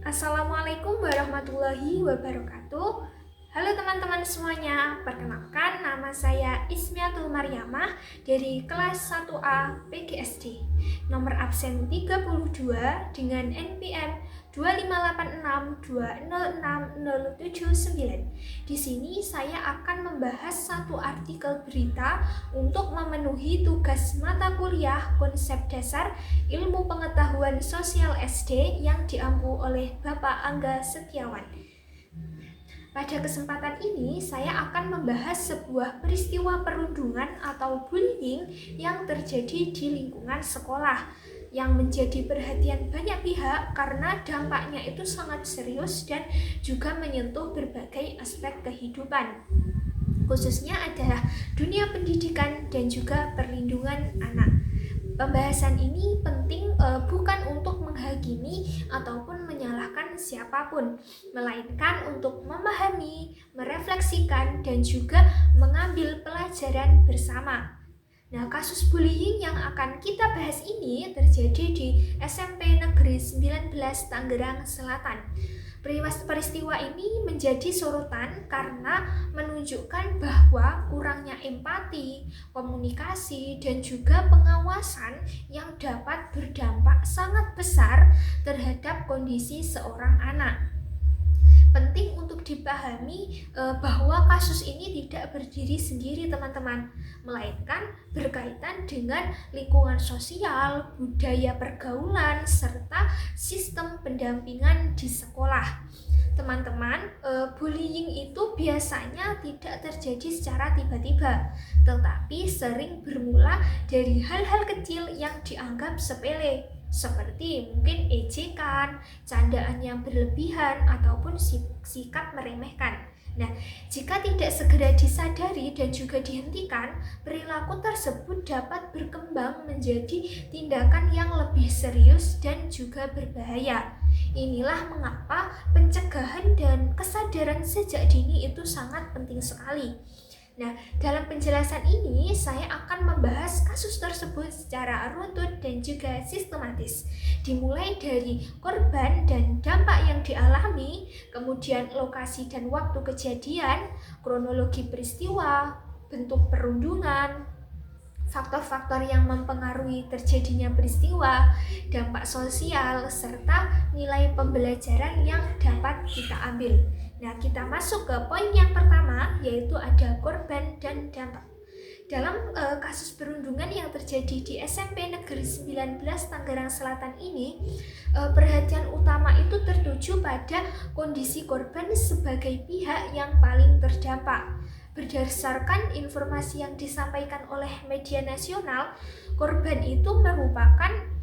Assalamualaikum warahmatullahi wabarakatuh. Halo teman-teman semuanya, perkenalkan nama saya Ismiatul Maryamah dari kelas 1A PGSD. Nomor absen 32 dengan NPM 25862060079. Di sini saya akan membahas satu artikel berita untuk memenuhi tugas mata kuliah konsep dasar ilmu pengetahuan sosial SD yang diampu oleh Bapak Angga Setiawan. Pada kesempatan ini, saya akan membahas sebuah peristiwa perundungan atau bullying yang terjadi di lingkungan sekolah, yang menjadi perhatian banyak pihak karena dampaknya itu sangat serius dan juga menyentuh berbagai aspek kehidupan, khususnya adalah dunia pendidikan dan juga perlindungan anak. Pembahasan ini penting bukan untuk menghakimi ataupun menyalahkan siapapun, melainkan untuk memahami, merefleksikan, dan juga mengambil pelajaran bersama. Nah, kasus bullying yang akan kita bahas ini terjadi di SMP Negeri 19 Tangerang Selatan. Peristiwa ini menjadi sorotan karena menunjukkan bahwa kurangnya empati, komunikasi, dan juga pengawasan yang dapat berdampak sangat besar terhadap kondisi seorang anak. Penting untuk dipahami bahwa kasus ini tidak berdiri sendiri teman-teman, melainkan berkaitan dengan lingkungan sosial, budaya pergaulan, serta sistem pendampingan di sekolah. Teman-teman, bullying itu biasanya tidak terjadi secara tiba-tiba, tetapi sering bermula dari hal-hal kecil yang dianggap sepele, seperti mungkin ejekan, candaan yang berlebihan, ataupun sikap meremehkan. Nah, jika tidak segera disadari dan juga dihentikan, perilaku tersebut dapat berkembang menjadi tindakan yang lebih serius dan juga berbahaya. Inilah mengapa pencegahan dan kesadaran sejak dini itu sangat penting sekali. Nah, dalam penjelasan ini saya akan membahas kasus tersebut secara runtut dan juga sistematis. Dimulai dari korban dan dampak yang dialami, kemudian lokasi dan waktu kejadian, kronologi peristiwa, bentuk perundungan, faktor-faktor yang mempengaruhi terjadinya peristiwa, dampak sosial, serta nilai pembelajaran yang dapat kita ambil. Nah, kita masuk ke poin yang pertama, yaitu ada korban dan dampak. Dalam kasus perundungan yang terjadi di SMP Negeri 19 Tangerang Selatan ini, perhatian utama itu tertuju pada kondisi korban sebagai pihak yang paling terdampak. Berdasarkan informasi yang disampaikan oleh media nasional, korban itu merupakan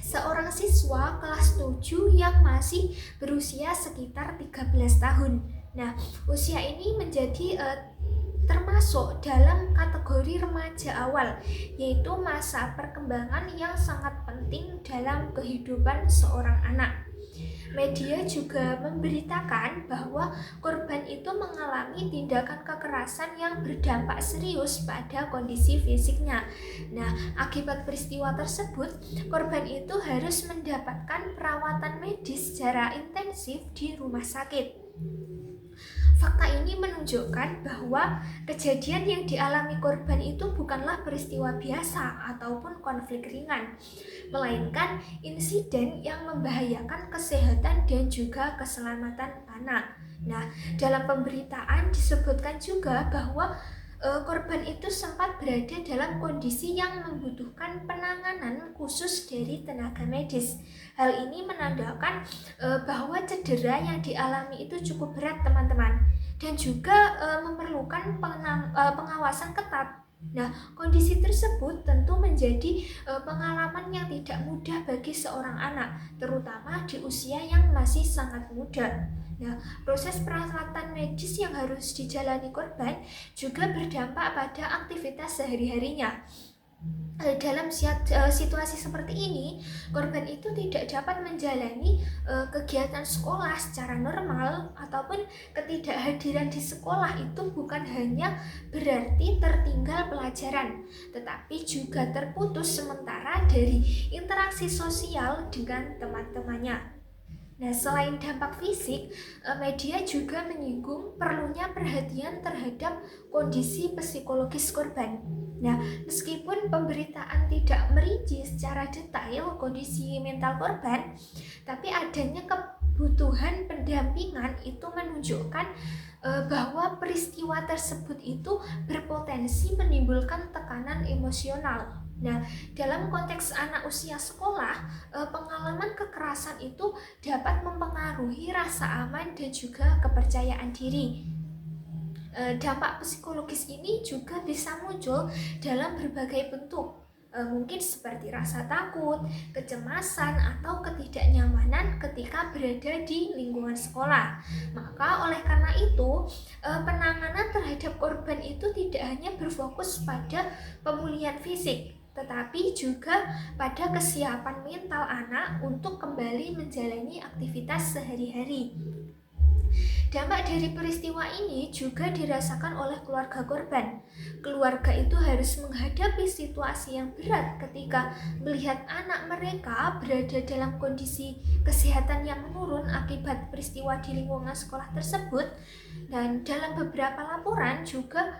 seorang siswa kelas 7 yang masih berusia sekitar 13 tahun. Nah, usia ini menjadi termasuk dalam kategori remaja awal, yaitu masa perkembangan yang sangat penting dalam kehidupan seorang anak. Media juga memberitakan bahwa korban itu mengalami tindakan kekerasan yang berdampak serius pada kondisi fisiknya. Nah, akibat peristiwa tersebut, korban itu harus mendapatkan perawatan medis secara intensif di rumah sakit. Fakta ini menunjukkan bahwa kejadian yang dialami korban itu bukanlah peristiwa biasa ataupun konflik ringan, melainkan insiden yang membahayakan kesehatan dan juga keselamatan anak. Nah, dalam pemberitaan disebutkan juga bahwa korban itu sempat berada dalam kondisi yang membutuhkan penanganan khusus dari tenaga medis. Hal ini menandakan bahwa cedera yang dialami itu cukup berat teman-teman, dan juga memerlukan pengawasan ketat. Nah, kondisi tersebut tentu menjadi pengalaman yang tidak mudah bagi seorang anak, terutama di usia yang masih sangat muda. Nah, proses perawatan medis yang harus dijalani korban juga berdampak pada aktivitas sehari-harinya. Dalam situasi seperti ini, korban itu tidak dapat menjalani kegiatan sekolah secara normal, ataupun ketidakhadiran di sekolah itu bukan hanya berarti tertinggal pelajaran, tetapi juga terputus sementara dari interaksi sosial dengan teman-temannya. Nah, selain dampak fisik, media juga menyinggung perlunya perhatian terhadap kondisi psikologis korban. Nah, meskipun pemberitaan tidak merinci secara detail kondisi mental korban, tapi adanya kebutuhan pendampingan itu menunjukkan bahwa peristiwa tersebut itu berpotensi menimbulkan tekanan emosional. Nah, dalam konteks anak usia sekolah, pengalaman kekerasan itu dapat mempengaruhi rasa aman dan juga kepercayaan diri. Dampak psikologis ini juga bisa muncul dalam berbagai bentuk, mungkin seperti rasa takut, kecemasan, atau ketidaknyamanan ketika berada di lingkungan sekolah. Maka oleh karena itu, penanganan terhadap korban itu tidak hanya berfokus pada pemulihan fisik, tetapi juga pada kesiapan mental anak untuk kembali menjalani aktivitas sehari-hari. Dampak dari peristiwa ini juga dirasakan oleh keluarga korban. Keluarga itu harus menghadapi situasi yang berat ketika melihat anak mereka berada dalam kondisi kesehatan yang menurun akibat peristiwa di lingkungan sekolah tersebut. Dan dalam beberapa laporan juga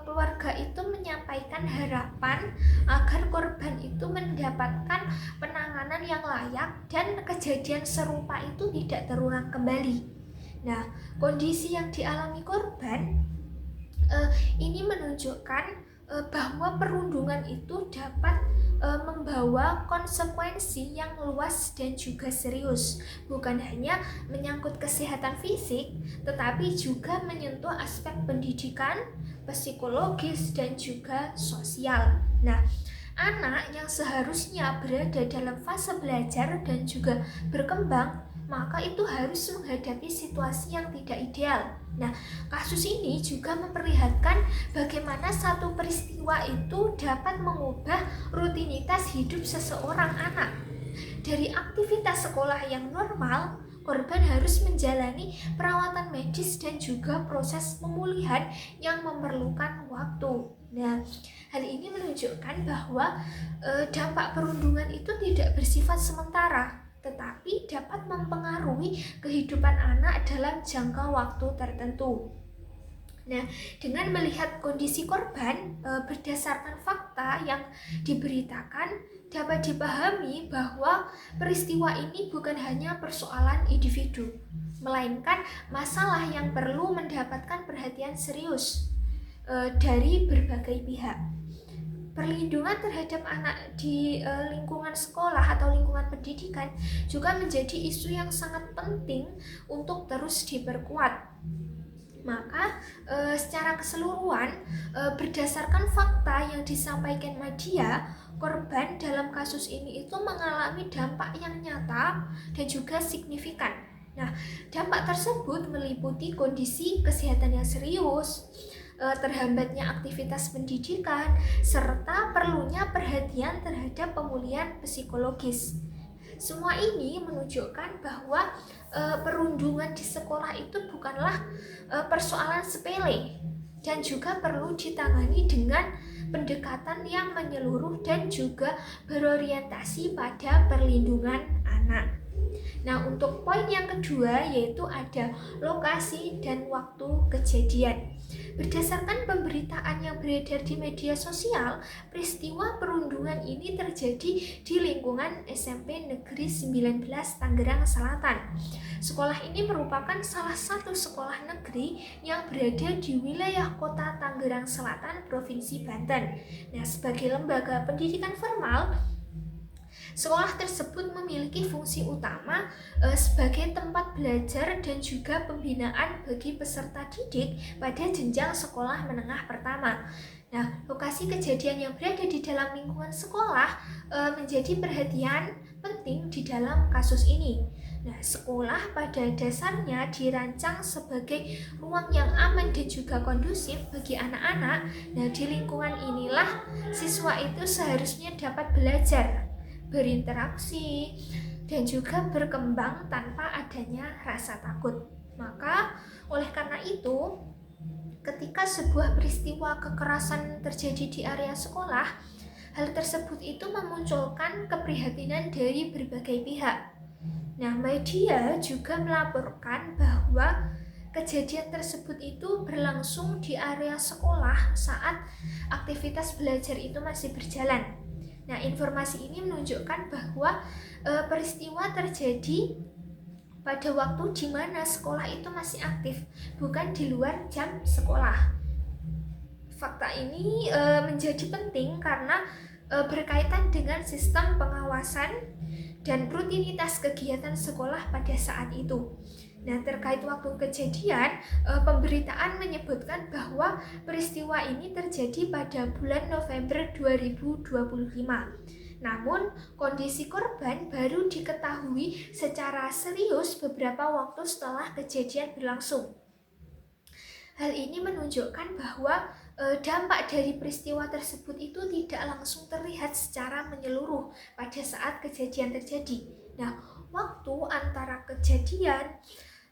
keluarga itu menyampaikan harapan agar korban itu mendapatkan penanganan yang layak dan kejadian serupa itu tidak terulang kembali. Nah, kondisi yang dialami korban ini menunjukkan bahwa perundungan itu dapat membawa konsekuensi yang luas dan juga serius, bukan hanya menyangkut kesehatan fisik, tetapi juga menyentuh aspek pendidikan, psikologis, dan juga sosial. Nah, anak yang seharusnya berada dalam fase belajar dan juga berkembang, maka itu harus menghadapi situasi yang tidak ideal. Nah, kasus ini juga memperlihatkan bagaimana satu peristiwa itu dapat mengubah rutinitas hidup seseorang anak. Dari aktivitas sekolah yang normal, korban harus menjalani perawatan medis dan juga proses pemulihan yang memerlukan waktu. Nah, hal ini menunjukkan bahwa dampak perundungan itu tidak bersifat sementara, tetapi dapat mempengaruhi kehidupan anak dalam jangka waktu tertentu. Nah, dengan melihat kondisi korban berdasarkan fakta yang diberitakan, dapat dipahami bahwa peristiwa ini bukan hanya persoalan individu, melainkan masalah yang perlu mendapatkan perhatian serius dari berbagai pihak. Perlindungan terhadap anak di lingkungan sekolah atau lingkungan pendidikan juga menjadi isu yang sangat penting untuk terus diperkuat. Maka secara keseluruhan, berdasarkan fakta yang disampaikan media, korban dalam kasus ini itu mengalami dampak yang nyata dan juga signifikan. Nah, dampak tersebut meliputi kondisi kesehatan yang serius, terhambatnya aktivitas pendidikan, serta perlunya perhatian terhadap pemulihan psikologis. Semua ini menunjukkan bahwa perundungan di sekolah itu bukanlah persoalan sepele dan juga perlu ditangani dengan pendekatan yang menyeluruh dan juga berorientasi pada perlindungan anak. Nah, untuk poin yang kedua yaitu ada lokasi dan waktu kejadian. Berdasarkan pemberitaan yang beredar di media sosial, peristiwa perundungan ini terjadi di lingkungan SMP Negeri 19 Tangerang Selatan. Sekolah ini merupakan salah satu sekolah negeri yang berada di wilayah kota Tangerang Selatan, Provinsi Banten. Nah, sebagai lembaga pendidikan formal, sekolah tersebut memiliki fungsi utama sebagai tempat belajar dan juga pembinaan bagi peserta didik pada jenjang sekolah menengah pertama. Nah, lokasi kejadian yang berada di dalam lingkungan sekolah menjadi perhatian penting di dalam kasus ini. Nah, sekolah pada dasarnya dirancang sebagai ruang yang aman dan juga kondusif bagi anak-anak. Nah, di lingkungan inilah siswa itu seharusnya dapat belajar, berinteraksi, dan juga berkembang tanpa adanya rasa takut. Maka, oleh karena itu, ketika sebuah peristiwa kekerasan terjadi di area sekolah, hal tersebut itu memunculkan keprihatinan dari berbagai pihak. Nah, media juga melaporkan bahwa kejadian tersebut itu berlangsung di area sekolah saat aktivitas belajar itu masih berjalan. Nah, informasi ini menunjukkan bahwa peristiwa terjadi pada waktu di mana sekolah itu masih aktif, bukan di luar jam sekolah. Fakta ini menjadi penting karena berkaitan dengan sistem pengawasan dan rutinitas kegiatan sekolah pada saat itu. Nah, terkait waktu kejadian, pemberitaan menyebutkan bahwa peristiwa ini terjadi pada bulan November 2025. Namun, kondisi korban baru diketahui secara serius beberapa waktu setelah kejadian berlangsung. Hal ini menunjukkan bahwa dampak dari peristiwa tersebut itu tidak langsung terlihat secara menyeluruh pada saat kejadian terjadi. Nah, waktu antara kejadian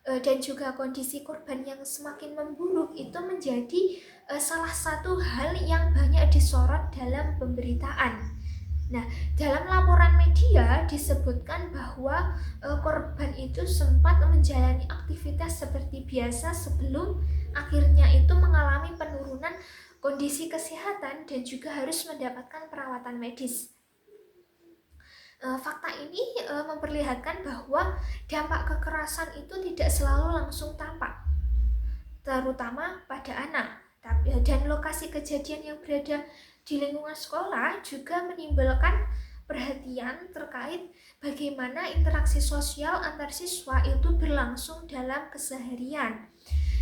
dan juga kondisi korban yang semakin memburuk itu menjadi salah satu hal yang banyak disorot dalam pemberitaan. Nah, dalam laporan media disebutkan bahwa korban itu sempat menjalani aktivitas seperti biasa sebelum akhirnya itu mengalami penurunan kondisi kesehatan dan juga harus mendapatkan perawatan medis. Fakta ini memperlihatkan bahwa dampak kekerasan itu tidak selalu langsung tampak, terutama pada anak. Dan lokasi kejadian yang berada di lingkungan sekolah juga menimbulkan perhatian terkait bagaimana interaksi sosial antar siswa itu berlangsung dalam keseharian.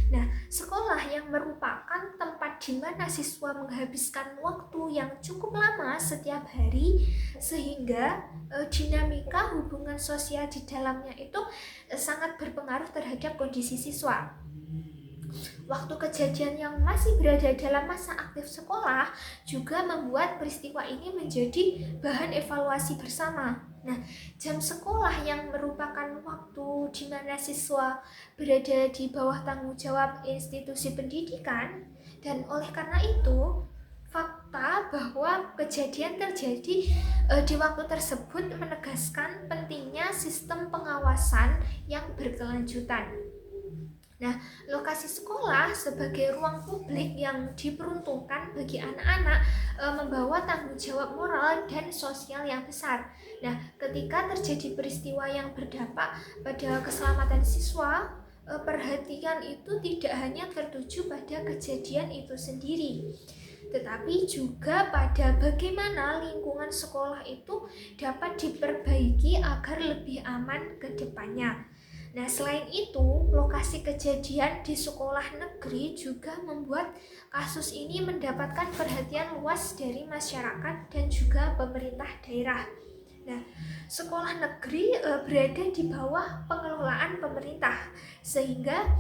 Nah, sekolah yang merupakan tempat di mana siswa menghabiskan waktu yang cukup lama setiap hari, sehingga dinamika hubungan sosial di dalamnya itu sangat berpengaruh terhadap kondisi siswa. Waktu kejadian yang masih berada dalam masa aktif sekolah juga membuat peristiwa ini menjadi bahan evaluasi bersama. Nah, jam sekolah yang merupakan waktu di mana siswa berada di bawah tanggung jawab institusi pendidikan, dan oleh karena itu fakta bahwa kejadian terjadi di waktu tersebut menegaskan pentingnya sistem pengawasan yang berkelanjutan. Nah, lokasi sekolah sebagai ruang publik yang diperuntukkan bagi anak-anak membawa tanggung jawab moral dan sosial yang besar. Nah, ketika terjadi peristiwa yang berdampak pada keselamatan siswa, perhatian itu tidak hanya tertuju pada kejadian itu sendiri, tetapi juga pada bagaimana lingkungan sekolah itu dapat diperbaiki agar lebih aman ke depannya. Nah, selain itu, lokasi kejadian di sekolah negeri juga membuat kasus ini mendapatkan perhatian luas dari masyarakat dan juga pemerintah daerah. Nah, sekolah negeri berada di bawah pengelolaan pemerintah, sehingga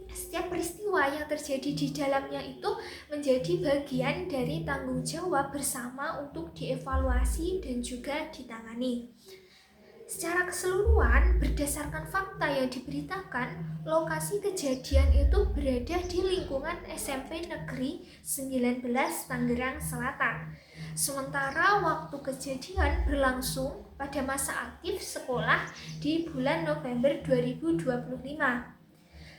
setiap peristiwa yang terjadi di dalamnya itu menjadi bagian dari tanggung jawab bersama untuk dievaluasi dan juga ditangani. Secara keseluruhan, berdasarkan fakta yang diberitakan, lokasi kejadian itu berada di lingkungan SMP Negeri 19 Tangerang Selatan. Sementara waktu kejadian berlangsung pada masa aktif sekolah di bulan November 2025.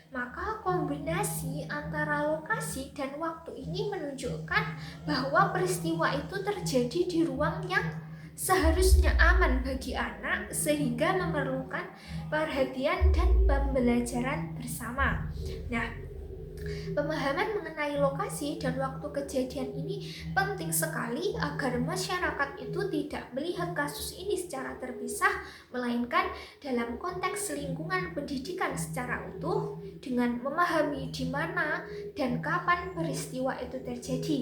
Maka kombinasi antara lokasi dan waktu ini menunjukkan bahwa peristiwa itu terjadi di ruang yang seharusnya aman bagi anak, sehingga memerlukan perhatian dan pembelajaran bersama. Nah, pemahaman mengenai lokasi dan waktu kejadian ini penting sekali agar masyarakat itu tidak melihat kasus ini secara terpisah, melainkan dalam konteks lingkungan pendidikan secara utuh, dengan memahami di mana dan kapan peristiwa itu terjadi.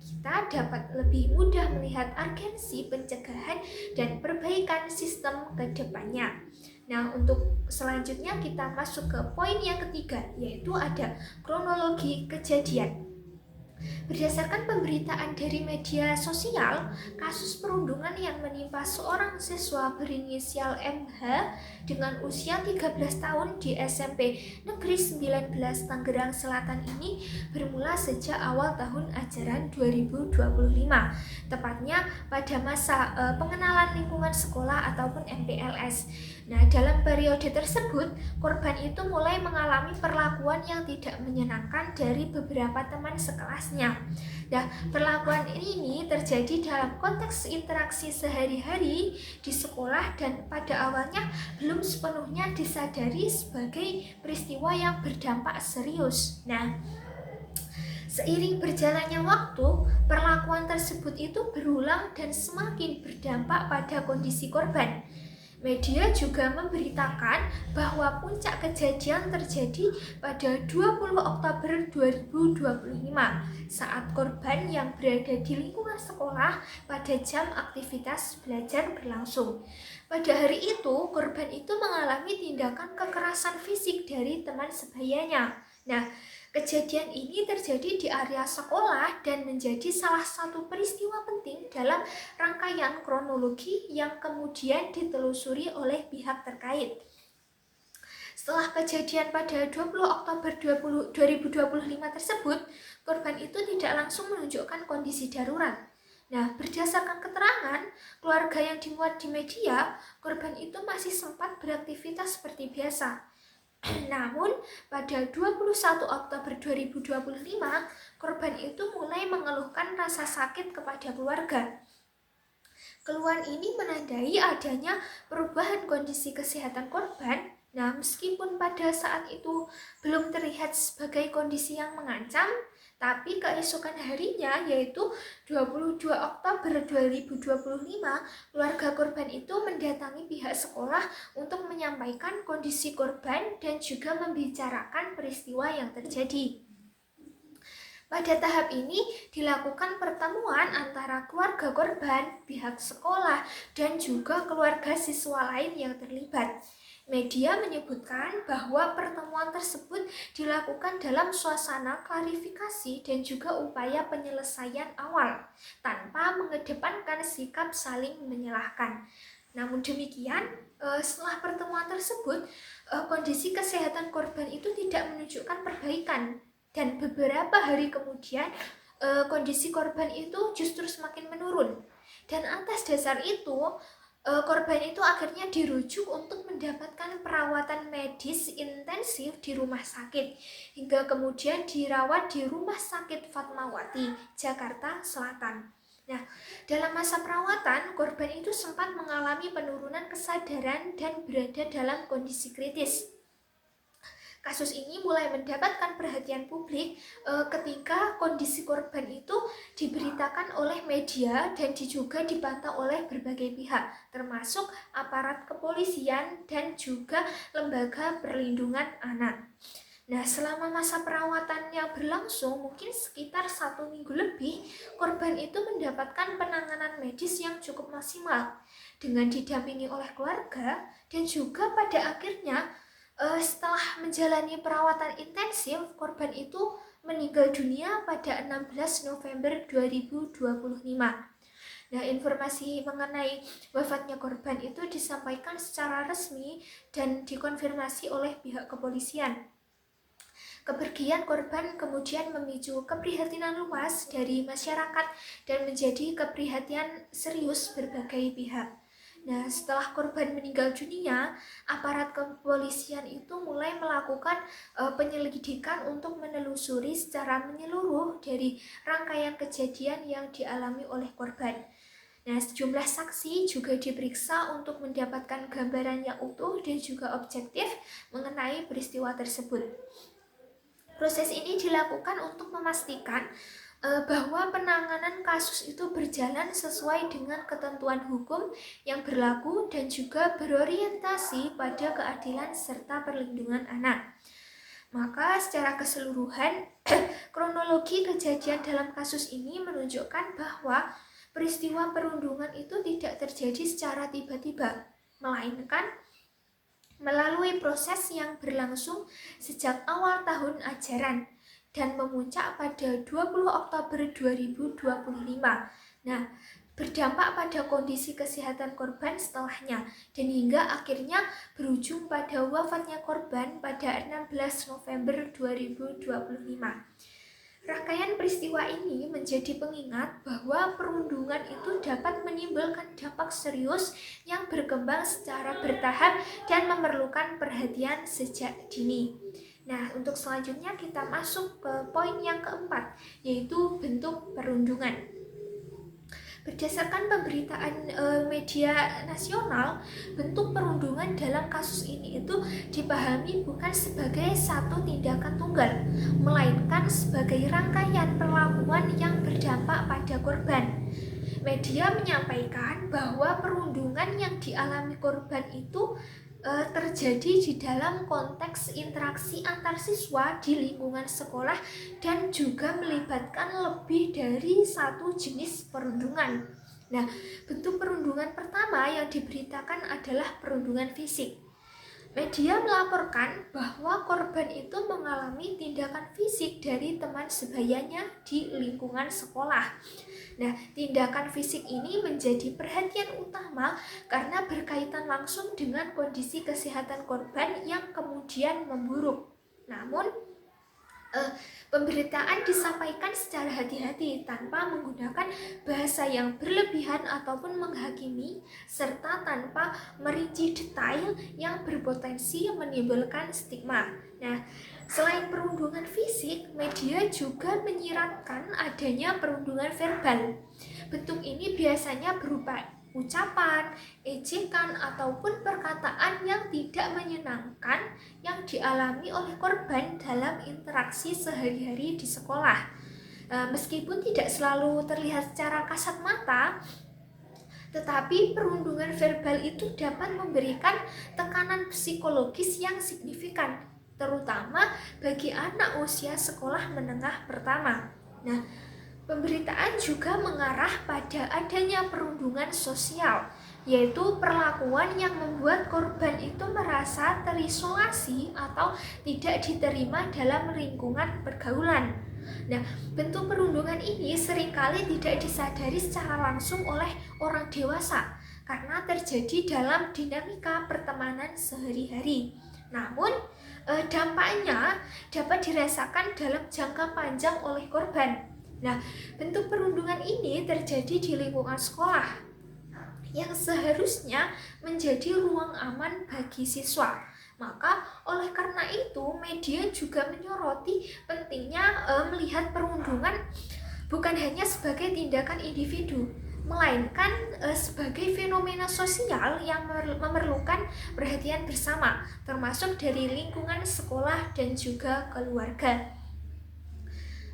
Kita dapat lebih mudah melihat urgensi pencegahan dan perbaikan sistem ke depannya. Nah, untuk selanjutnya kita masuk ke poin yang ketiga, yaitu ada kronologi kejadian. Berdasarkan pemberitaan dari media sosial, kasus perundungan yang menimpa seorang siswa berinisial MH dengan usia 13 tahun di SMP Negeri 19 Tangerang Selatan ini bermula sejak awal tahun ajaran 2025, tepatnya pada masa pengenalan lingkungan sekolah ataupun MPLS. Nah, dalam periode tersebut, korban itu mulai mengalami perlakuan yang tidak menyenangkan dari beberapa teman sekelasnya. Nah, perlakuan ini terjadi dalam konteks interaksi sehari-hari di sekolah dan pada awalnya belum sepenuhnya disadari sebagai peristiwa yang berdampak serius. Nah, seiring berjalannya waktu, perlakuan tersebut itu berulang dan semakin berdampak pada kondisi korban. Media juga memberitakan bahwa puncak kejadian terjadi pada 20 Oktober 2025 saat korban yang berada di lingkungan sekolah pada jam aktivitas belajar berlangsung. Pada hari itu, korban itu mengalami tindakan kekerasan fisik dari teman sebayanya. Nah, kejadian ini terjadi di area sekolah dan menjadi salah satu peristiwa penting dalam rangkaian kronologi yang kemudian ditelusuri oleh pihak terkait. Setelah kejadian pada 20 Oktober 2025 tersebut, korban itu tidak langsung menunjukkan kondisi darurat. Nah, berdasarkan keterangan keluarga yang dimuat di media, korban itu masih sempat beraktivitas seperti biasa. Namun, pada 21 Oktober 2025, korban itu mulai mengeluhkan rasa sakit kepada keluarga. Keluhan ini menandai adanya perubahan kondisi kesehatan korban. Nah, meskipun pada saat itu belum terlihat sebagai kondisi yang mengancam, tapi keesokan harinya, yaitu 22 Oktober 2025, keluarga korban itu mendatangi pihak sekolah untuk menyampaikan kondisi korban dan juga membicarakan peristiwa yang terjadi. Pada tahap ini dilakukan pertemuan antara keluarga korban, pihak sekolah, dan juga keluarga siswa lain yang terlibat. Media menyebutkan bahwa pertemuan tersebut dilakukan dalam suasana klarifikasi dan juga upaya penyelesaian awal, tanpa mengedepankan sikap saling menyalahkan. Namun demikian, setelah pertemuan tersebut, kondisi kesehatan korban itu tidak menunjukkan perbaikan. Dan beberapa hari kemudian, kondisi korban itu justru semakin menurun. Dan atas dasar itu, korban itu akhirnya dirujuk untuk mendapatkan perawatan medis intensif di rumah sakit, hingga kemudian dirawat di Rumah Sakit Fatmawati, Jakarta Selatan. Nah, dalam masa perawatan, korban itu sempat mengalami penurunan kesadaran dan berada dalam kondisi kritis. Kasus ini mulai mendapatkan perhatian publik ketika kondisi korban itu diberitakan oleh media dan juga dipantau oleh berbagai pihak, termasuk aparat kepolisian dan juga lembaga perlindungan anak. Nah, selama masa perawatan yang berlangsung mungkin sekitar 1 minggu lebih, korban itu mendapatkan penanganan medis yang cukup maksimal dengan didampingi oleh keluarga, dan juga pada akhirnya setelah menjalani perawatan intensif, korban itu meninggal dunia pada 16 November 2025. Nah, informasi mengenai wafatnya korban itu disampaikan secara resmi dan dikonfirmasi oleh pihak kepolisian. Kepergian korban kemudian memicu keprihatinan luas dari masyarakat dan menjadi keprihatinan serius berbagai pihak. Nah, setelah korban meninggal dunia, aparat kepolisian itu mulai melakukan penyelidikan untuk menelusuri secara menyeluruh dari rangkaian kejadian yang dialami oleh korban. Nah, sejumlah saksi juga diperiksa untuk mendapatkan gambaran yang utuh dan juga objektif mengenai peristiwa tersebut. Proses ini dilakukan untuk memastikan bahwa penanganan kasus itu berjalan sesuai dengan ketentuan hukum yang berlaku dan juga berorientasi pada keadilan serta perlindungan anak. Maka secara keseluruhan, kronologi kejadian dalam kasus ini menunjukkan bahwa peristiwa perundungan itu tidak terjadi secara tiba-tiba, melainkan melalui proses yang berlangsung sejak awal tahun ajaran dan memuncak pada 20 Oktober 2025. Nah, berdampak pada kondisi kesehatan korban setelahnya dan hingga akhirnya berujung pada wafatnya korban pada 16 November 2025. Rangkaian peristiwa ini menjadi pengingat bahwa perundungan itu dapat menimbulkan dampak serius yang berkembang secara bertahap dan memerlukan perhatian sejak dini. Nah, untuk selanjutnya kita masuk ke poin yang keempat, yaitu bentuk perundungan. Berdasarkan pemberitaan media nasional, bentuk perundungan dalam kasus ini itu dipahami bukan sebagai satu tindakan tunggal, melainkan sebagai rangkaian perlakuan yang berdampak pada korban. Media menyampaikan bahwa perundungan yang dialami korban itu terjadi di dalam konteks interaksi antar siswa di lingkungan sekolah dan juga melibatkan lebih dari satu jenis perundungan. Nah, bentuk perundungan pertama yang diberitakan adalah perundungan fisik. Media melaporkan bahwa korban itu mengalami tindakan fisik dari teman sebayanya di lingkungan sekolah. Nah, tindakan fisik ini menjadi perhatian utama karena berkaitan langsung dengan kondisi kesehatan korban yang kemudian memburuk. Namun, pemberitaan disampaikan secara hati-hati tanpa menggunakan bahasa yang berlebihan ataupun menghakimi, serta tanpa merinci detail yang berpotensi menimbulkan stigma. Nah, selain perundungan fisik, media juga menyiratkan adanya perundungan verbal. Bentuk ini biasanya berupa ucapan, ejekan, ataupun perkataan yang tidak menyenangkan yang dialami oleh korban dalam interaksi sehari-hari di sekolah. Meskipun tidak selalu terlihat secara kasat mata, tetapi perundungan verbal itu dapat memberikan tekanan psikologis yang signifikan, terutama bagi anak usia sekolah menengah pertama. Nah, pemberitaan juga mengarah pada adanya perundungan sosial, yaitu perlakuan yang membuat korban itu merasa terisolasi atau tidak diterima dalam lingkungan pergaulan. Nah, bentuk perundungan ini seringkali tidak disadari secara langsung oleh orang dewasa karena terjadi dalam dinamika pertemanan sehari-hari. Namun, dampaknya dapat dirasakan dalam jangka panjang oleh korban. Nah, bentuk perundungan ini terjadi di lingkungan sekolah yang seharusnya menjadi ruang aman bagi siswa. Maka oleh karena itu media juga menyoroti pentingnya melihat perundungan bukan hanya sebagai tindakan individu, melainkan sebagai fenomena sosial yang memerlukan perhatian bersama, termasuk dari lingkungan sekolah dan juga keluarga.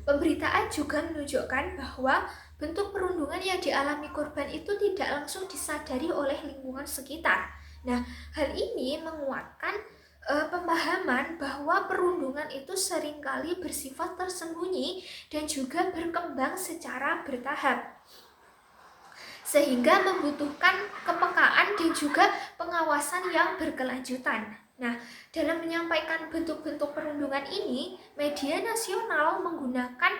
Pemberitaan juga menunjukkan bahwa bentuk perundungan yang dialami korban itu tidak langsung disadari oleh lingkungan sekitar. Nah, hal ini menguatkan pemahaman bahwa perundungan itu seringkali bersifat tersembunyi dan juga berkembang secara bertahap, sehingga membutuhkan kepekaan dan juga pengawasan yang berkelanjutan. Nah, dalam menyampaikan bentuk-bentuk perundungan ini, media nasional menggunakan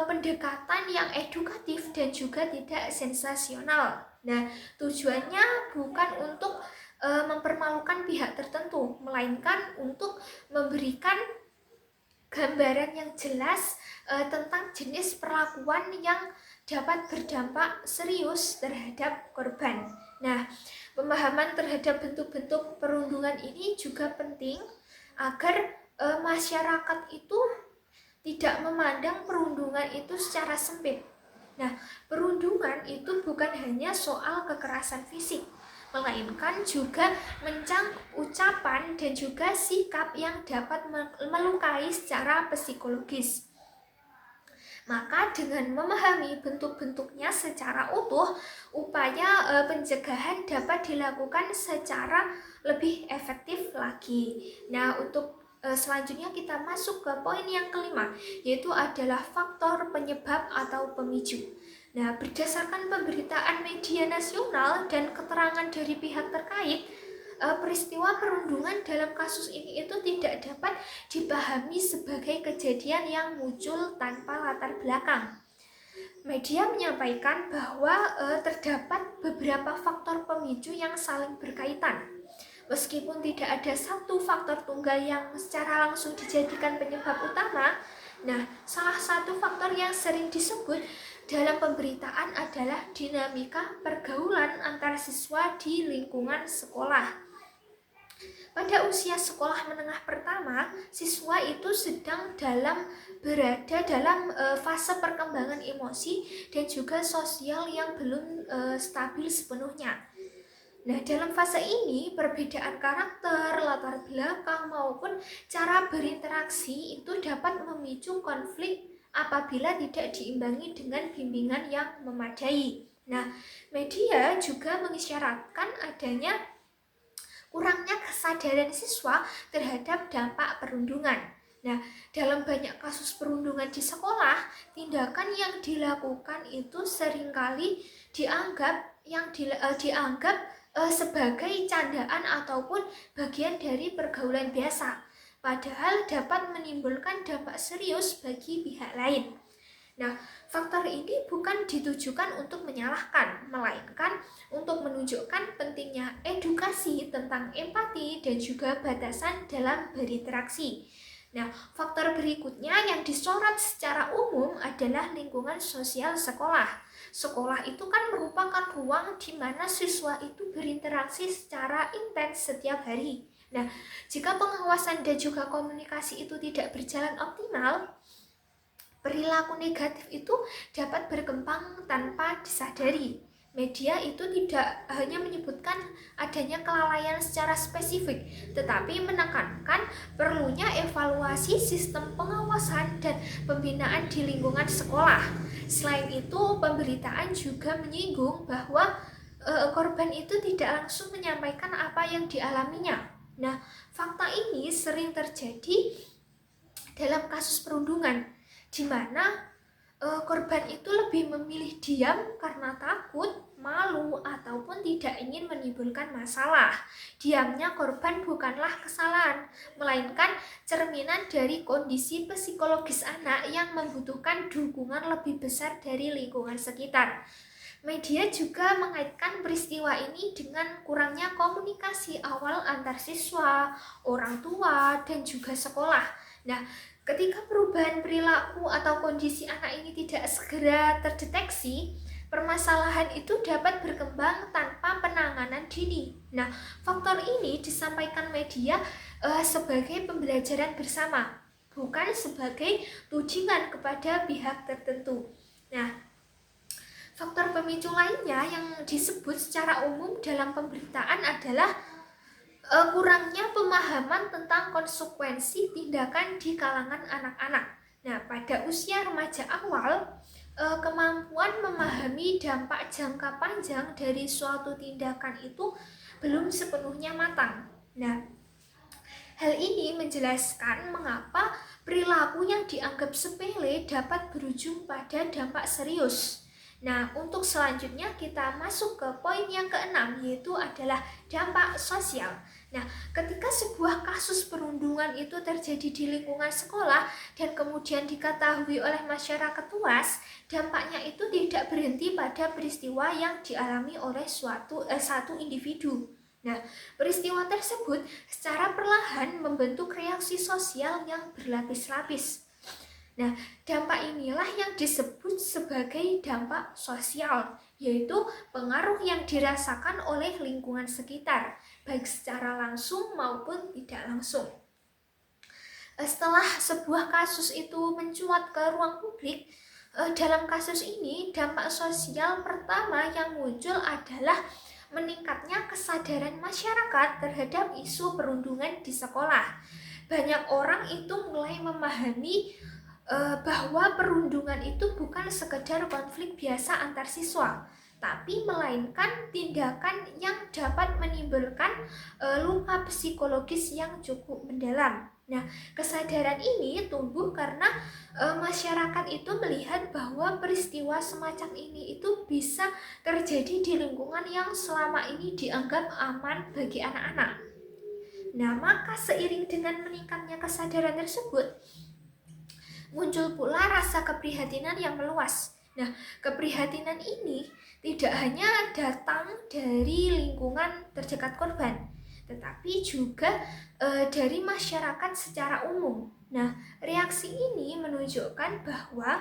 pendekatan yang edukatif dan juga tidak sensasional. Nah, tujuannya bukan untuk mempermalukan pihak tertentu, melainkan untuk memberikan gambaran yang jelas tentang jenis perlakuan yang dapat berdampak serius terhadap korban. Nah, pemahaman terhadap bentuk-bentuk perundungan ini juga penting agar masyarakat itu tidak memandang perundungan itu secara sempit. Nah, perundungan itu bukan hanya soal kekerasan fisik, melainkan juga mencangkup ucapan dan juga sikap yang dapat melukai secara psikologis. Maka dengan memahami bentuk-bentuknya secara utuh, upaya pencegahan dapat dilakukan secara lebih efektif lagi. Nah, untuk selanjutnya kita masuk ke poin yang kelima, yaitu adalah faktor penyebab atau pemicu. Nah, berdasarkan pemberitaan media nasional dan keterangan dari pihak terkait, peristiwa perundungan dalam kasus ini itu tidak dapat dipahami sebagai kejadian yang muncul tanpa latar belakang. Media menyampaikan bahwa terdapat beberapa faktor pemicu yang saling berkaitan. Meskipun tidak ada satu faktor tunggal yang secara langsung dijadikan penyebab utama, Nah, salah satu faktor yang sering disebut dalam pemberitaan adalah dinamika pergaulan antar siswa di lingkungan sekolah. Pada usia sekolah menengah pertama, siswa itu sedang berada dalam fase perkembangan emosi dan juga sosial yang belum stabil sepenuhnya. Nah, dalam fase ini, perbedaan karakter, latar belakang, maupun cara berinteraksi itu dapat memicu konflik apabila tidak diimbangi dengan bimbingan yang memadai. Nah, media juga mengisyaratkan adanya kurangnya kesadaran siswa terhadap dampak perundungan. Nah, dalam banyak kasus perundungan di sekolah, tindakan yang dilakukan itu seringkali dianggap sebagai candaan ataupun bagian dari pergaulan biasa, padahal dapat menimbulkan dampak serius bagi pihak lain. Nah, faktor ini bukan ditujukan untuk menyalahkan, melainkan untuk menunjukkan pentingnya edukasi tentang empati dan juga batasan dalam berinteraksi. Nah, faktor berikutnya yang disorot secara umum adalah lingkungan sosial sekolah. Sekolah itu kan merupakan ruang di mana siswa itu berinteraksi secara intens setiap hari. Nah, jika pengawasan dan juga komunikasi itu tidak berjalan optimal, perilaku negatif itu dapat berkembang tanpa disadari. Media itu tidak hanya menyebutkan adanya kelalaian secara spesifik, tetapi menekankan perlunya evaluasi sistem pengawasan dan pembinaan di lingkungan sekolah. Selain itu, pemberitaan juga menyinggung bahwa korban itu tidak langsung menyampaikan apa yang dialaminya. Nah, fakta ini sering terjadi dalam kasus perundungan, di mana korban itu lebih memilih diam karena takut, malu, ataupun tidak ingin menimbulkan masalah. Diamnya korban bukanlah kesalahan, melainkan cerminan dari kondisi psikologis anak yang membutuhkan dukungan lebih besar dari lingkungan sekitar. Media juga mengaitkan peristiwa ini dengan kurangnya komunikasi awal antar siswa, orang tua, dan juga sekolah. Nah, ketika perubahan perilaku atau kondisi anak ini tidak segera terdeteksi, permasalahan itu dapat berkembang tanpa penanganan dini. Nah, faktor ini disampaikan media sebagai pembelajaran bersama, bukan sebagai tudingan kepada pihak tertentu. Nah, faktor pemicu lainnya yang disebut secara umum dalam pemberitaan adalah kurangnya pemahaman tentang konsekuensi tindakan di kalangan anak-anak. Nah, pada usia remaja awal, kemampuan memahami dampak jangka panjang dari suatu tindakan itu belum sepenuhnya matang. Nah, hal ini menjelaskan mengapa perilaku yang dianggap sepele dapat berujung pada dampak serius. Nah, untuk selanjutnya kita masuk ke poin yang keenam, yaitu adalah dampak sosial. Nah, ketika sebuah kasus perundungan itu terjadi di lingkungan sekolah dan kemudian diketahui oleh masyarakat luas, dampaknya itu tidak berhenti pada peristiwa yang dialami oleh satu individu. Nah, peristiwa tersebut secara perlahan membentuk reaksi sosial yang berlapis-lapis. Nah, dampak inilah yang disebut sebagai dampak sosial, yaitu pengaruh yang dirasakan oleh lingkungan sekitar, baik secara langsung maupun tidak langsung. Setelah sebuah kasus itu mencuat ke ruang publik, dalam kasus ini dampak sosial pertama yang muncul adalah meningkatnya kesadaran masyarakat terhadap isu perundungan di sekolah. Banyak orang itu mulai memahami bahwa perundungan itu bukan sekedar konflik biasa antar siswa, tapi melainkan tindakan yang dapat menimbulkan luka psikologis yang cukup mendalam. Nah, kesadaran ini tumbuh karena masyarakat itu melihat bahwa peristiwa semacam ini itu bisa terjadi di lingkungan yang selama ini dianggap aman bagi anak-anak. Nah, maka seiring dengan meningkatnya kesadaran tersebut, muncul pula rasa keprihatinan yang meluas. Nah, keprihatinan ini tidak hanya datang dari lingkungan terdekat korban, tetapi juga dari masyarakat secara umum. Nah, reaksi ini menunjukkan bahwa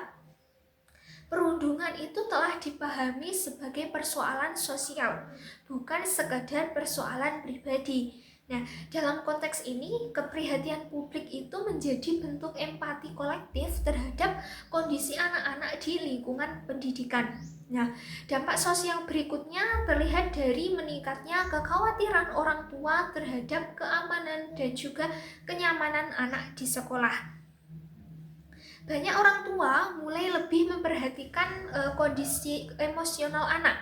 perundungan itu telah dipahami sebagai persoalan sosial, bukan sekadar persoalan pribadi. Nah, dalam konteks ini, keprihatinan publik itu menjadi bentuk empati kolektif terhadap kondisi anak-anak di lingkungan pendidikan. Nah, dampak sosial berikutnya terlihat dari meningkatnya kekhawatiran orang tua terhadap keamanan dan juga kenyamanan anak di sekolah. Banyak orang tua mulai lebih memperhatikan kondisi emosional anak,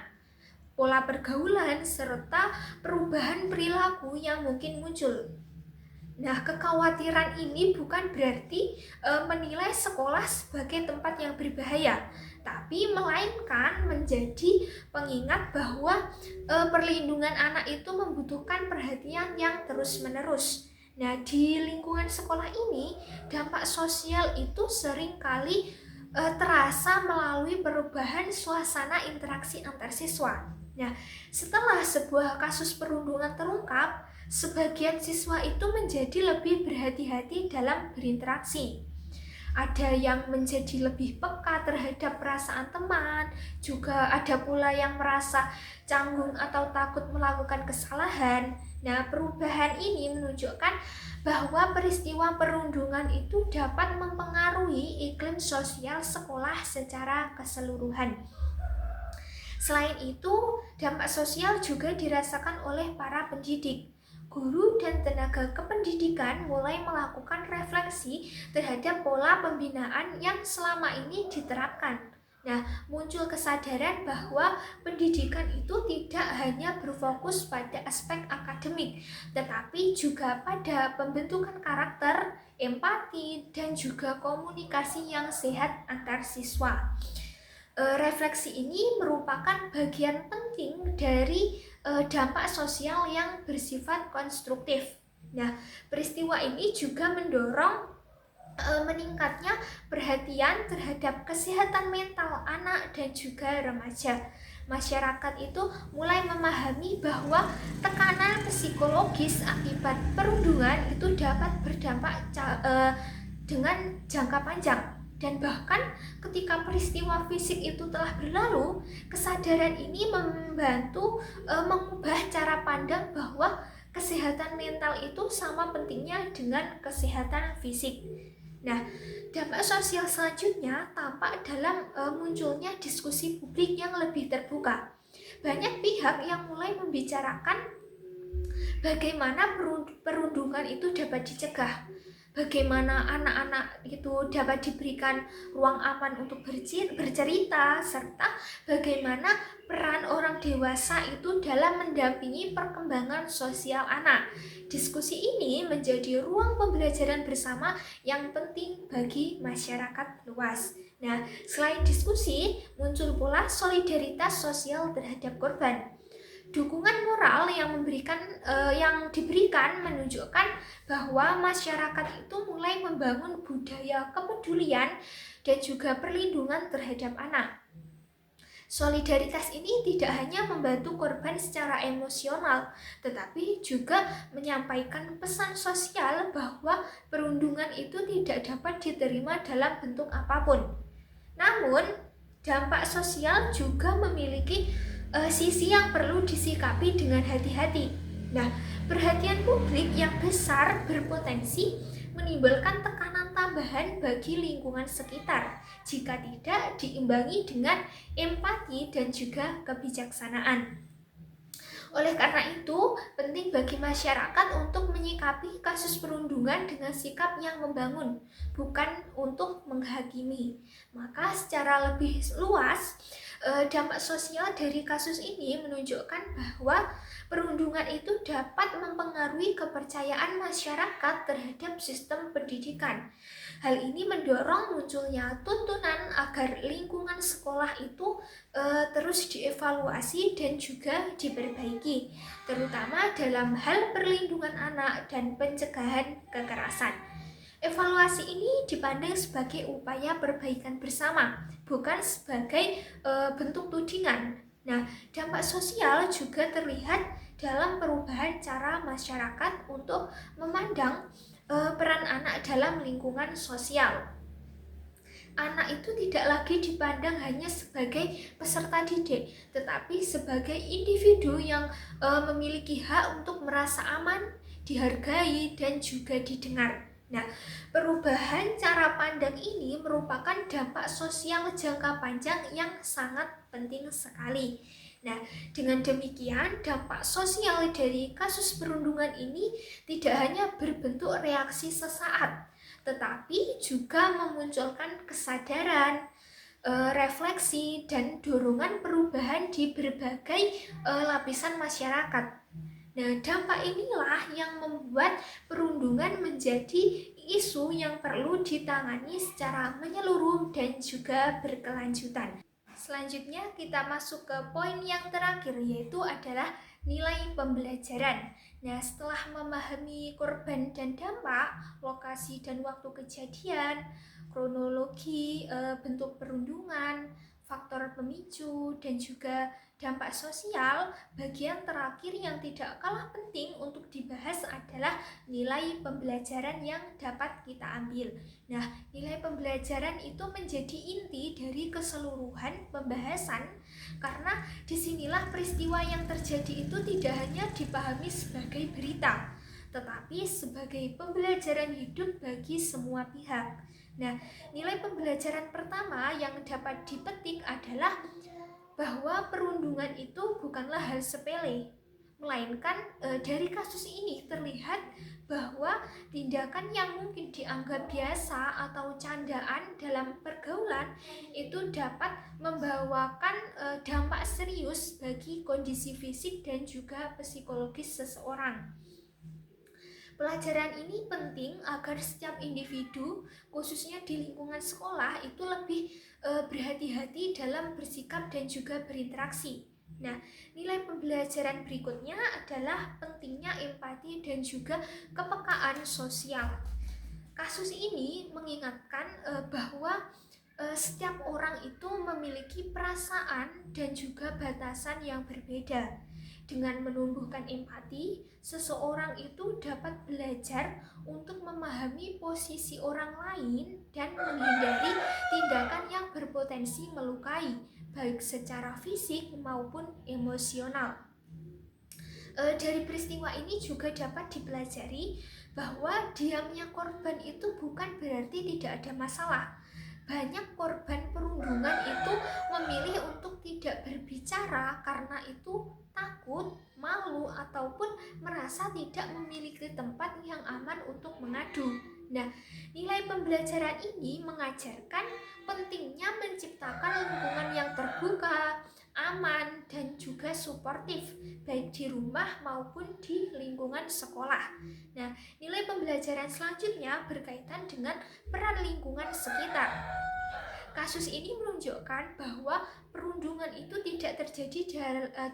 pola pergaulan, serta perubahan perilaku yang mungkin muncul. Nah, kekhawatiran ini bukan berarti menilai sekolah sebagai tempat yang berbahaya, tapi melainkan menjadi pengingat bahwa perlindungan anak itu membutuhkan perhatian yang terus-menerus. Nah, di lingkungan sekolah ini, dampak sosial itu seringkali terasa melalui perubahan suasana interaksi antar siswa. Nah, setelah sebuah kasus perundungan terungkap, sebagian siswa itu menjadi lebih berhati-hati dalam berinteraksi. Ada yang menjadi lebih peka terhadap perasaan teman, juga ada pula yang merasa canggung atau takut melakukan kesalahan. Nah, perubahan ini menunjukkan bahwa peristiwa perundungan itu dapat mempengaruhi iklim sosial sekolah secara keseluruhan. Selain itu, dampak sosial juga dirasakan oleh para pendidik. Guru dan tenaga kependidikan mulai melakukan refleksi terhadap pola pembinaan yang selama ini diterapkan. Nah, muncul kesadaran bahwa pendidikan itu tidak hanya berfokus pada aspek akademik, tetapi juga pada pembentukan karakter, empati, dan juga komunikasi yang sehat antar siswa. Refleksi ini merupakan bagian penting dari dampak sosial yang bersifat konstruktif. Nah, peristiwa ini juga mendorong meningkatnya perhatian terhadap kesehatan mental anak dan juga remaja. Masyarakat itu mulai memahami bahwa tekanan psikologis akibat perundungan itu dapat berdampak dengan jangka panjang. Dan bahkan ketika peristiwa fisik itu telah berlalu, kesadaran ini membantu mengubah cara pandang bahwa kesehatan mental itu sama pentingnya dengan kesehatan fisik. Nah, dampak sosial selanjutnya tampak dalam munculnya diskusi publik yang lebih terbuka. Banyak pihak yang mulai membicarakan bagaimana perundungan itu dapat dicegah, bagaimana anak-anak itu dapat diberikan ruang aman untuk bercerita, serta bagaimana peran orang dewasa itu dalam mendampingi perkembangan sosial anak. Diskusi ini menjadi ruang pembelajaran bersama yang penting bagi masyarakat luas. Nah, selain diskusi, muncul pula solidaritas sosial terhadap korban. Dukungan moral yang diberikan menunjukkan bahwa masyarakat itu mulai membangun budaya kepedulian dan juga perlindungan terhadap anak. Solidaritas ini tidak hanya membantu korban secara emosional, tetapi juga menyampaikan pesan sosial bahwa perundungan itu tidak dapat diterima dalam bentuk apapun. Namun, dampak sosial juga memiliki sisi yang perlu disikapi dengan hati-hati. Nah, perhatian publik yang besar berpotensi menimbulkan tekanan tambahan bagi lingkungan sekitar jika tidak diimbangi dengan empati dan juga kebijaksanaan. Oleh karena itu, penting bagi masyarakat untuk menyikapi kasus perundungan dengan sikap yang membangun, bukan untuk menghakimi. Maka secara lebih luas, dampak sosial dari kasus ini menunjukkan bahwa perundungan itu dapat mempengaruhi kepercayaan masyarakat terhadap sistem pendidikan. Hal ini mendorong munculnya tuntunan agar lingkungan sekolah itu terus dievaluasi dan juga diperbaiki, terutama dalam hal perlindungan anak dan pencegahan kekerasan. Evaluasi ini dipandang sebagai upaya perbaikan bersama, bukan sebagai bentuk tudingan. Nah, dampak sosial juga terlihat dalam perubahan cara masyarakat untuk memandang peran anak dalam lingkungan sosial. Anak itu tidak lagi dipandang hanya sebagai peserta didik, tetapi sebagai individu yang memiliki hak untuk merasa aman, dihargai, dan juga didengar. Nah, perubahan cara pandang ini merupakan dampak sosial jangka panjang yang sangat penting sekali. Nah, dengan demikian dampak sosial dari kasus perundungan ini tidak hanya berbentuk reaksi sesaat, tetapi juga memunculkan kesadaran, refleksi, dan dorongan perubahan di berbagai lapisan masyarakat. Nah, dampak inilah yang membuat perundungan menjadi isu yang perlu ditangani secara menyeluruh dan juga berkelanjutan. Selanjutnya kita masuk ke poin yang terakhir, yaitu adalah nilai pembelajaran. Nah, setelah memahami korban dan dampak, lokasi dan waktu kejadian, kronologi bentuk perundungan, faktor pemicu, dan juga dampak sosial, bagian terakhir yang tidak kalah penting untuk dibahas adalah nilai pembelajaran yang dapat kita ambil. Nah, nilai pembelajaran itu menjadi inti dari keseluruhan pembahasan, karena disinilah peristiwa yang terjadi itu tidak hanya dipahami sebagai berita, tetapi sebagai pembelajaran hidup bagi semua pihak. Nah, nilai pembelajaran pertama yang dapat dipetik adalah bahwa perundungan itu bukanlah hal sepele, melainkan dari kasus ini terlihat bahwa tindakan yang mungkin dianggap biasa atau candaan dalam pergaulan itu dapat membawakan dampak serius bagi kondisi fisik dan juga psikologis seseorang. Pelajaran ini penting agar setiap individu, khususnya di lingkungan sekolah, itu lebih berhati-hati dalam bersikap dan juga berinteraksi. Nah, nilai pembelajaran berikutnya adalah pentingnya empati dan juga kepekaan sosial. Kasus ini mengingatkan bahwa setiap orang itu memiliki perasaan dan juga batasan yang berbeda. Dengan menumbuhkan empati, seseorang itu dapat belajar untuk memahami posisi orang lain dan menghindari tindakan yang berpotensi melukai, baik secara fisik maupun emosional. Dari peristiwa ini juga dapat dipelajari bahwa diamnya korban itu bukan berarti tidak ada masalah. Banyak korban perundungan itu memilih untuk tidak berbicara karena itu takut, malu, ataupun merasa tidak memiliki tempat yang aman untuk mengadu. Nah, nilai pembelajaran ini mengajarkan pentingnya menciptakan lingkungan yang terbuka, aman, dan juga suportif, baik di rumah maupun di lingkungan sekolah. Nah, nilai pembelajaran selanjutnya berkaitan dengan peran lingkungan sekitar. Kasus ini menunjukkan bahwa perundungan itu tidak terjadi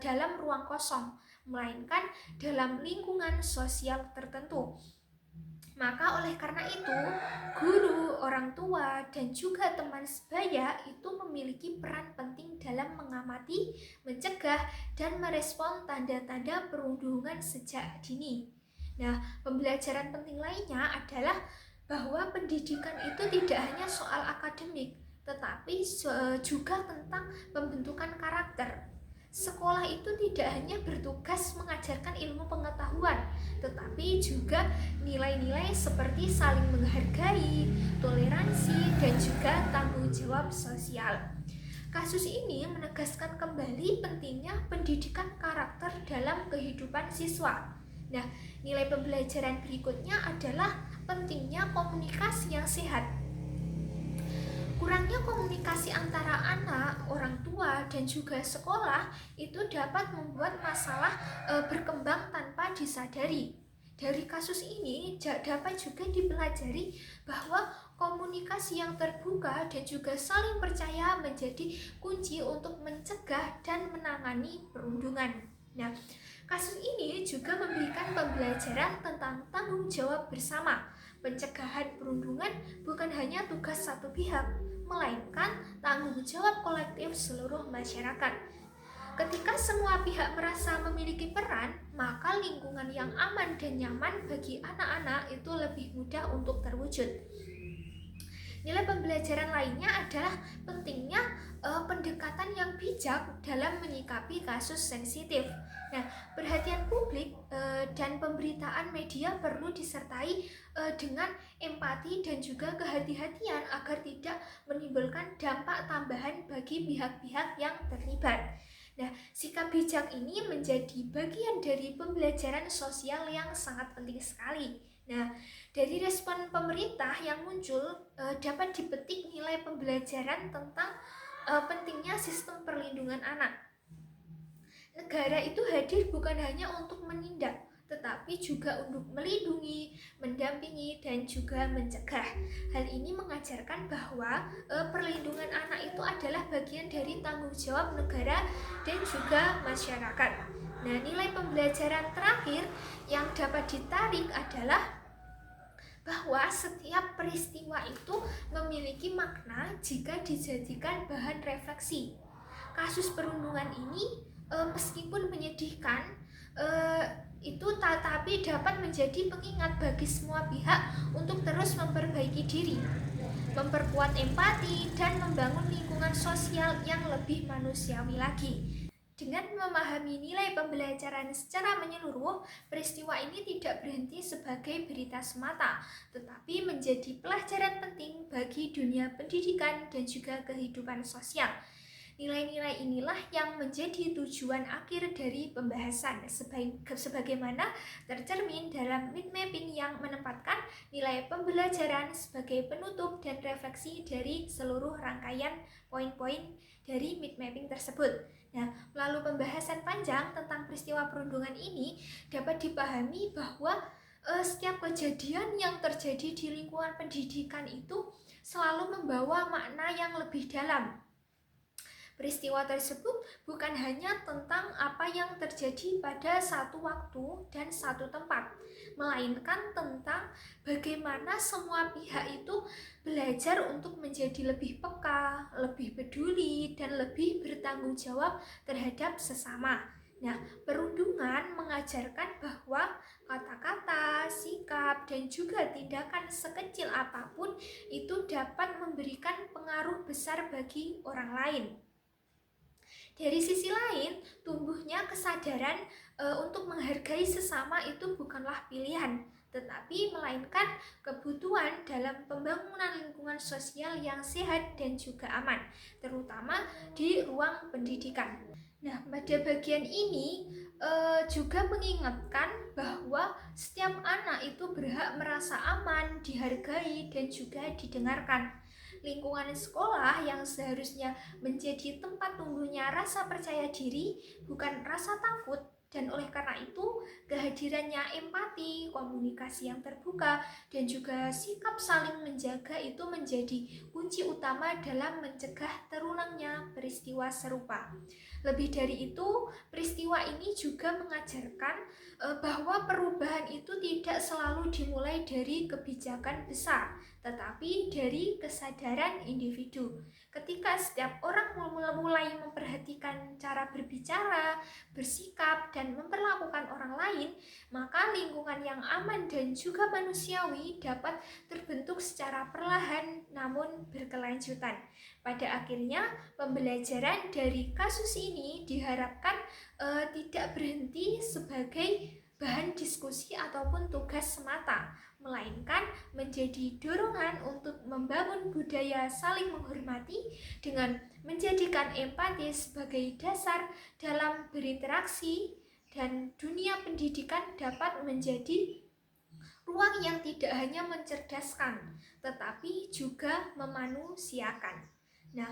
dalam ruang kosong, melainkan dalam lingkungan sosial tertentu. Maka oleh karena itu, guru, orang tua, dan juga teman sebaya itu memiliki peran penting dalam mengamati, mencegah, dan merespon tanda-tanda perundungan sejak dini. Nah, pembelajaran penting lainnya adalah bahwa pendidikan itu tidak hanya soal akademik, tetapi juga tentang pembentukan karakter. Sekolah itu tidak hanya bertugas mengajarkan ilmu pengetahuan, tetapi juga nilai-nilai seperti saling menghargai, toleransi, dan juga tanggung jawab sosial. Kasus ini menegaskan kembali pentingnya pendidikan karakter dalam kehidupan siswa. Nah, nilai pembelajaran berikutnya adalah pentingnya komunikasi yang sehat. Kurangnya komunikasi antara anak, orang tua, dan juga sekolah itu dapat membuat masalah berkembang tanpa disadari. Dari kasus ini dapat juga dipelajari bahwa komunikasi yang terbuka dan juga saling percaya menjadi kunci untuk mencegah dan menangani perundungan. Nah, kasus ini juga memberikan pembelajaran tentang tanggung jawab bersama. Pencegahan perundungan bukan hanya tugas satu pihak, melainkan tanggung jawab kolektif seluruh masyarakat. Ketika semua pihak merasa memiliki peran, maka lingkungan yang aman dan nyaman bagi anak-anak itu lebih mudah untuk terwujud. Nilai pembelajaran lainnya adalah pentingnya pendekatan yang bijak dalam menyikapi kasus sensitif. Nah, perhatian publik dan pemberitaan media perlu disertai dengan empati dan juga kehati-hatian agar tidak menimbulkan dampak tambahan bagi pihak-pihak yang terlibat. Nah, sikap bijak ini menjadi bagian dari pembelajaran sosial yang sangat penting sekali. Nah, dari respon pemerintah yang muncul dapat dipetik nilai pembelajaran tentang pentingnya sistem perlindungan anak. Negara itu hadir bukan hanya untuk menindak, tetapi juga untuk melindungi, mendampingi, dan juga mencegah. Hal ini mengajarkan bahwa perlindungan anak itu adalah bagian dari tanggung jawab negara dan juga masyarakat. Nah, nilai pembelajaran terakhir yang dapat ditarik adalah bahwa setiap peristiwa itu memiliki makna jika dijadikan bahan refleksi. Kasus perundungan ini meskipun menyedihkan itu tetapi dapat menjadi pengingat bagi semua pihak untuk terus memperbaiki diri, memperkuat empati, dan membangun lingkungan sosial yang lebih manusiawi lagi. Dengan memahami nilai pembelajaran secara menyeluruh, peristiwa ini tidak berhenti sebagai berita semata, tetapi menjadi pelajaran penting bagi dunia pendidikan dan juga kehidupan sosial. Nilai-nilai inilah yang menjadi tujuan akhir dari pembahasan, sebagaimana tercermin dalam mind mapping yang menempatkan nilai pembelajaran sebagai penutup dan refleksi dari seluruh rangkaian poin-poin dari mind mapping tersebut. Nah, melalui pembahasan panjang tentang peristiwa perundungan ini dapat dipahami bahwa setiap kejadian yang terjadi di lingkungan pendidikan itu selalu membawa makna yang lebih dalam. Peristiwa tersebut bukan hanya tentang apa yang terjadi pada satu waktu dan satu tempat, melainkan tentang bagaimana semua pihak itu belajar untuk menjadi lebih peka, lebih peduli, dan lebih bertanggung jawab terhadap sesama. Nah, perundungan mengajarkan bahwa kata-kata, sikap, dan juga tindakan sekecil apapun itu dapat memberikan pengaruh besar bagi orang lain. Dari sisi lain, tumbuhnya kesadaran untuk menghargai sesama itu bukanlah pilihan, tetapi melainkan kebutuhan dalam pembangunan lingkungan sosial yang sehat dan juga aman, terutama di ruang pendidikan. Nah, pada bagian ini juga mengingatkan bahwa setiap anak itu berhak merasa aman, dihargai, dan juga didengarkan. Lingkungan sekolah yang seharusnya menjadi tempat tumbuhnya rasa percaya diri, bukan rasa takut. Dan oleh karena itu, kehadirannya empati, komunikasi yang terbuka, dan juga sikap saling menjaga itu menjadi kunci utama dalam mencegah terulangnya peristiwa serupa. Lebih dari itu, peristiwa ini juga mengajarkan bahwa perubahan itu tidak selalu dimulai dari kebijakan besar, tetapi dari kesadaran individu. Ketika setiap orang mulai memperhatikan cara berbicara, bersikap, dan memperlakukan orang lain, maka lingkungan yang aman dan juga manusiawi dapat terbentuk secara perlahan namun berkelanjutan. Pada akhirnya, pembelajaran dari kasus ini diharapkan tidak berhenti sebagai bahan diskusi ataupun tugas semata, melainkan menjadi dorongan untuk membangun budaya saling menghormati dengan menjadikan empati sebagai dasar dalam berinteraksi, dan dunia pendidikan dapat menjadi ruang yang tidak hanya mencerdaskan, tetapi juga memanusiakan. Nah,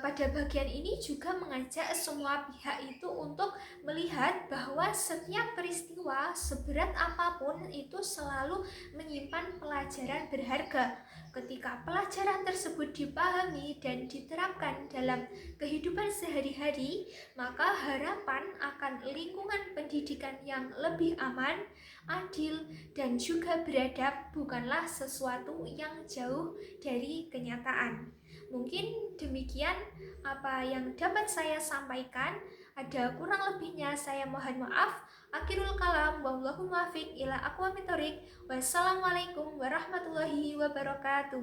pada bagian ini juga mengajak semua pihak itu untuk melihat bahwa setiap peristiwa seberat apapun itu selalu menyimpan pelajaran berharga. Ketika pelajaran tersebut dipahami dan diterapkan dalam kehidupan sehari-hari, maka harapan akan lingkungan pendidikan yang lebih aman, adil, dan juga beradab bukanlah sesuatu yang jauh dari kenyataan. Mungkin demikian apa yang dapat saya sampaikan. Ada kurang lebihnya saya mohon maaf. Akhirul kalam, wallahu muwaffiq ila aqwamit thoriq. Wassalamualaikum warahmatullahi wabarakatuh.